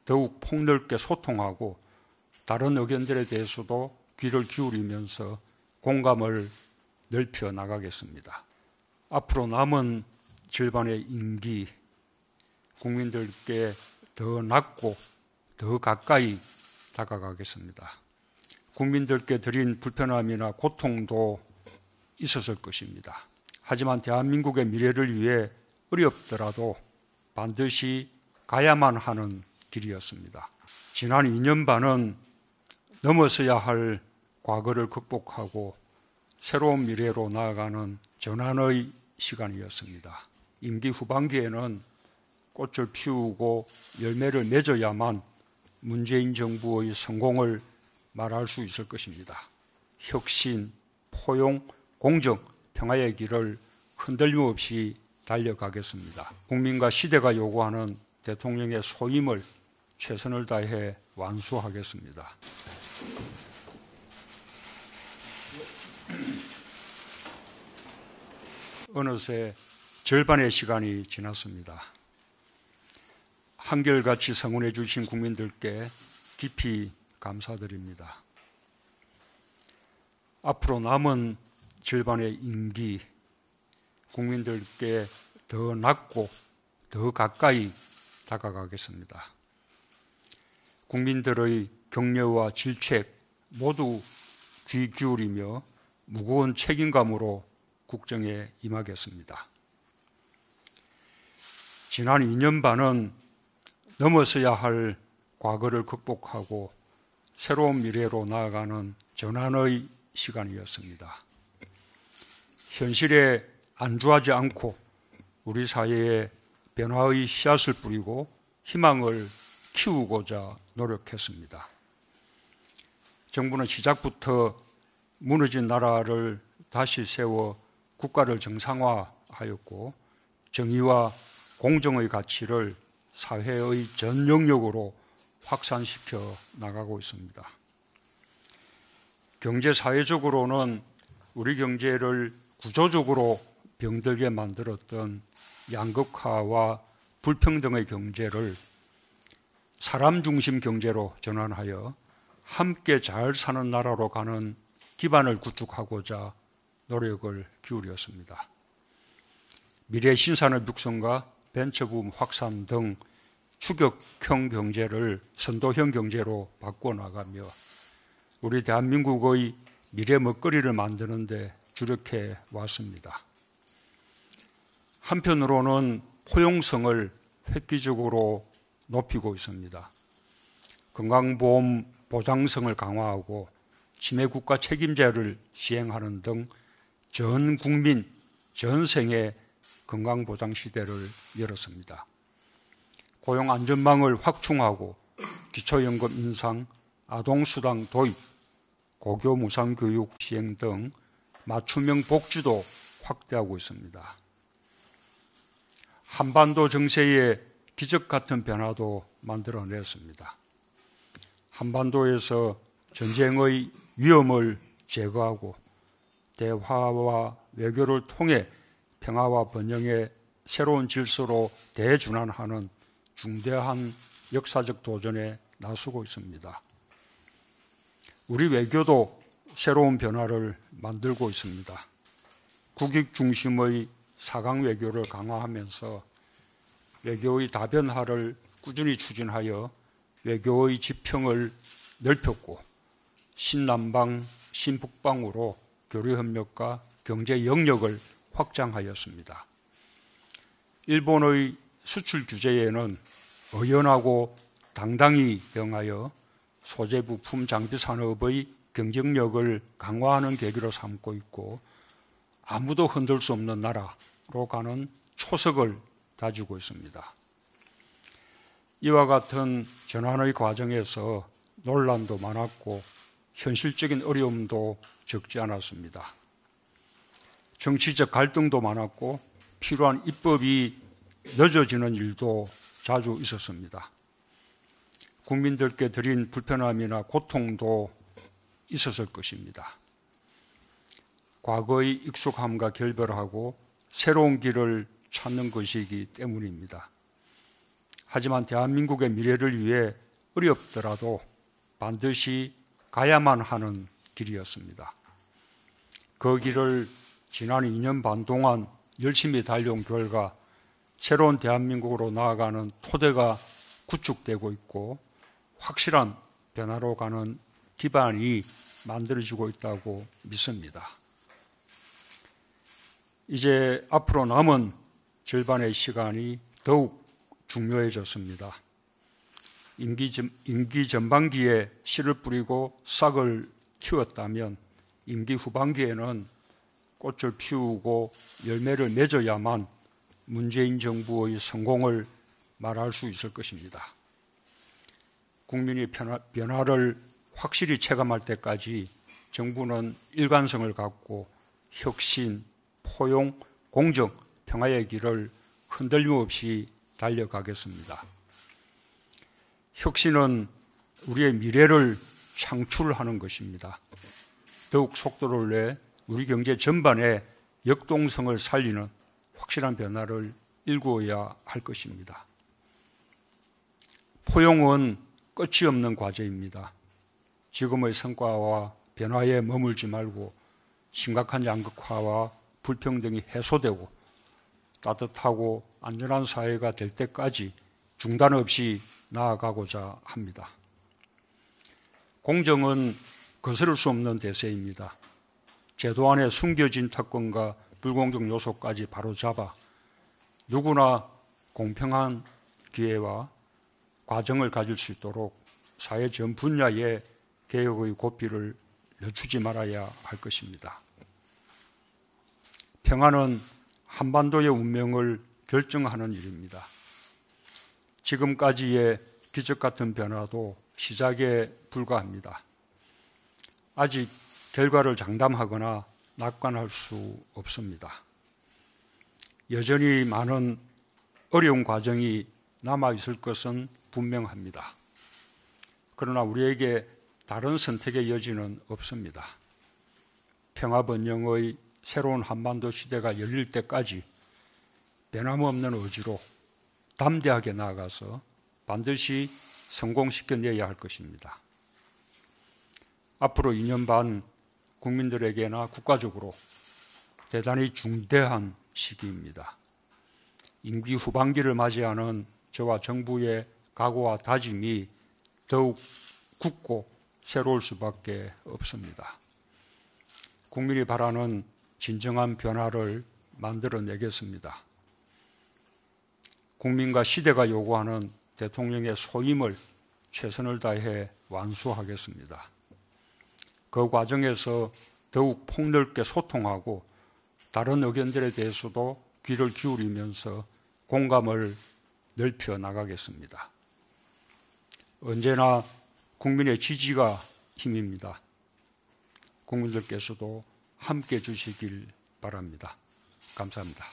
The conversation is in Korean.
더욱 폭넓게 소통하고 다른 의견들에 대해서도 귀를 기울이면서 공감을 넓혀 나가겠습니다. 앞으로 남은 절반의 임기, 국민들께 더 낮고 더 가까이 다가가겠습니다. 국민들께 드린 불편함이나 고통도 있었을 것입니다. 하지만 대한민국의 미래를 위해 어렵더라도 반드시 가야만 하는 길이었습니다. 지난 2년 반은 넘어서야 할 과거를 극복하고 새로운 미래로 나아가는 전환의 시간이었습니다. 임기 후반기에는 꽃을 피우고 열매를 맺어야만 문재인 정부의 성공을 말할 수 있을 것입니다. 혁신, 포용, 공정, 평화의 길을 흔들림 없이 달려가겠습니다. 국민과 시대가 요구하는 대통령의 소임을 최선을 다해 완수하겠습니다. 어느새 절반의 시간이 지났습니다. 한결같이 성원해 주신 국민들께 깊이 감사드립니다. 앞으로 남은 절반의 임기, 국민들께 더 낮고 더 가까이 다가가겠습니다. 국민들의 격려와 질책 모두 귀 기울이며 무거운 책임감으로 국정에 임하겠습니다. 지난 2년 반은 넘어서야 할 과거를 극복하고 새로운 미래로 나아가는 전환의 시간이었습니다. 현실에 안주하지 않고 우리 사회에 변화의 씨앗을 뿌리고 희망을 키우고자 노력했습니다. 정부는 시작부터 무너진 나라를 다시 세워 국가를 정상화하였고 정의와 공정의 가치를 사회의 전 영역으로 확산시켜 나가고 있습니다. 경제 사회적으로는 우리 경제를 구조적으로 병들게 만들었던 양극화와 불평등의 경제를 사람 중심 경제로 전환하여 함께 잘 사는 나라로 가는 기반을 구축하고자 노력을 기울였습니다. 미래 신산업 육성과 벤처붐 확산 등 추격형 경제를 선도형 경제로 바꿔나가며 우리 대한민국의 미래 먹거리를 만드는 데 주력해 왔습니다. 한편으로는 포용성을 획기적으로 높이고 있습니다. 건강보험 보장성을 강화하고 치매국가 책임제를 시행하는 등 전 국민, 전 생애 건강보장 시대를 열었습니다. 고용안전망을 확충하고 기초연금 인상, 아동수당 도입, 고교 무상교육 시행 등 맞춤형 복지도 확대하고 있습니다. 한반도 정세에 기적 같은 변화도 만들어냈습니다. 한반도에서 전쟁의 위험을 제거하고 대화와 외교를 통해 평화와 번영의 새로운 질서로 대준환하는 중대한 역사적 도전에 나서고 있습니다. 우리 외교도 새로운 변화를 만들고 있습니다. 국익 중심의 사강 외교를 강화하면서 외교의 다변화를 꾸준히 추진하여 외교의 지평을 넓혔고 신남방, 신북방으로 교류협력과 경제 영역을 확장하였습니다. 일본의 수출 규제에는 의연하고 당당히 대응하여 소재 부품 장비 산업의 경쟁력을 강화하는 계기로 삼고 있고 아무도 흔들 수 없는 나라로 가는 초석을 다지고 있습니다. 이와 같은 전환의 과정에서 논란도 많았고 현실적인 어려움도 적지 않았습니다. 정치적 갈등도 많았고 필요한 입법이 늦어지는 일도 자주 있었습니다. 국민들께 드린 불편함이나 고통도 있었을 것입니다. 과거의 익숙함과 결별하고 새로운 길을 찾는 것이기 때문입니다. 하지만 대한민국의 미래를 위해 어렵더라도 반드시 가야만 하는 길이었습니다. 그 길을 지난 2년 반 동안 열심히 달려온 결과 새로운 대한민국으로 나아가는 토대가 구축되고 있고 확실한 변화로 가는 기반이 만들어지고 있다고 믿습니다. 이제 앞으로 남은 절반의 시간이 더욱 중요해졌습니다. 임기 전반기에 씨를 뿌리고 싹을 키웠다면 임기 후반기에는 꽃을 피우고 열매를 맺어야만 문재인 정부의 성공을 말할 수 있을 것입니다. 국민이 변화를 확실히 체감할 때까지 정부는 일관성을 갖고 혁신, 포용, 공정, 평화의 길을 흔들림 없이 달려가겠습니다. 혁신은 우리의 미래를 창출하는 것입니다. 더욱 속도를 내 우리 경제 전반에 역동성을 살리는 확실한 변화를 일구어야 할 것입니다. 포용은 끝이 없는 과제입니다. 지금의 성과와 변화에 머물지 말고 심각한 양극화와 불평등이 해소되고 따뜻하고 안전한 사회가 될 때까지 중단 없이 나아가고자 합니다. 공정은 거스를 수 없는 대세입니다. 제도 안에 숨겨진 특권과 불공정 요소까지 바로잡아 누구나 공평한 기회와 과정을 가질 수 있도록 사회 전 분야에 개혁의 고삐를 늦추지 말아야 할 것입니다. 평화는 한반도의 운명을 결정하는 일입니다. 지금까지의 기적 같은 변화도 시작에 불과합니다. 아직 결과를 장담하거나 낙관할 수 없습니다. 여전히 많은 어려운 과정이 남아있을 것은 분명합니다. 그러나 우리에게 다른 선택의 여지는 없습니다. 평화 번영의 새로운 한반도 시대가 열릴 때까지 변함없는 의지로 담대하게 나아가서 반드시 성공시켜내야 할 것입니다. 앞으로 2년 반 국민들에게나 국가적으로 대단히 중대한 시기입니다. 임기 후반기를 맞이하는 저와 정부의 각오와 다짐이 더욱 굳고 새로울 수밖에 없습니다. 국민이 바라는 진정한 변화를 만들어내겠습니다. 국민과 시대가 요구하는 대통령의 소임을 최선을 다해 완수하겠습니다. 그 과정에서 더욱 폭넓게 소통하고 다른 의견들에 대해서도 귀를 기울이면서 공감을 넓혀 나가겠습니다. 언제나 국민의 지지가 힘입니다. 국민들께서도 함께 해주시길 바랍니다. 감사합니다.